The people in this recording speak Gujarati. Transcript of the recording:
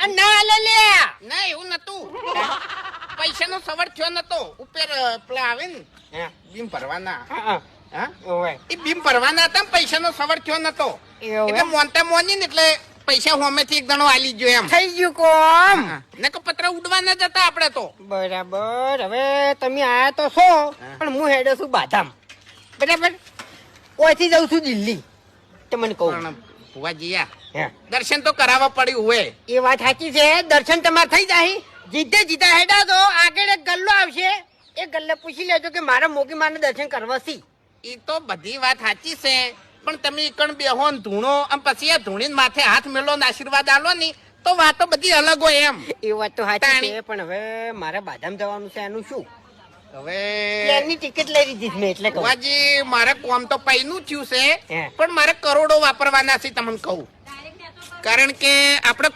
ના લે ના એવું નતું. પૈસાનો સવડ થયો નતો. ઉપર પેલા આવે ને બીમ ભરવાના. હા એ બીમ ભરવાના હતા. પૈસાનો સવડ થયો નતો. એટલે મોનતા મોની ને એટલે પૈસા હોમેથી એક દણો આલી ગયો એમ થઈ ગયું કોમ. ને કે પતરા ઉડવાના જ હતા આપડે તો. બરાબર. હવે તમે આયા તો છો પણ હું હેડો છું બાધામ. બરાબર. ઓયથી જઉં છું દિલ્હી. તમને કહું પણ ભુવાજી દર્શન તો કરાવવા પડ્યું હોય. એ વાત સાચી છે. દર્શન તમારે થઈ જાય. જીતે જીતા હેડા તો આગળ એક ગલ્લો આવશે. એ ગલ્લે પૂછી લેજો કે મારા મોગી માને દર્શન કરવા સી. એ તો બધી વાત સાચી છે પણ તમે એકણ બેહો ને ધૂણો આમ પછી આ ધૂણીને માથે હાથ મેલો ને આશીર્વાદ આલો ને તો વાતો બધી અલગ હોય એમ. એ વાત તો સાચી છે પણ હવે મારે બાધામ જવાનું છે એનું શું? હવે પ્લેનની ટિકિટ લઈ લીધી મેં એટલે કહું. ભુવાજી મારે કોમ તો પૈનું થયું છે હે. પણ મારે કરોડો વાપરવાના છે તમને કહું. કારણ કે આપણે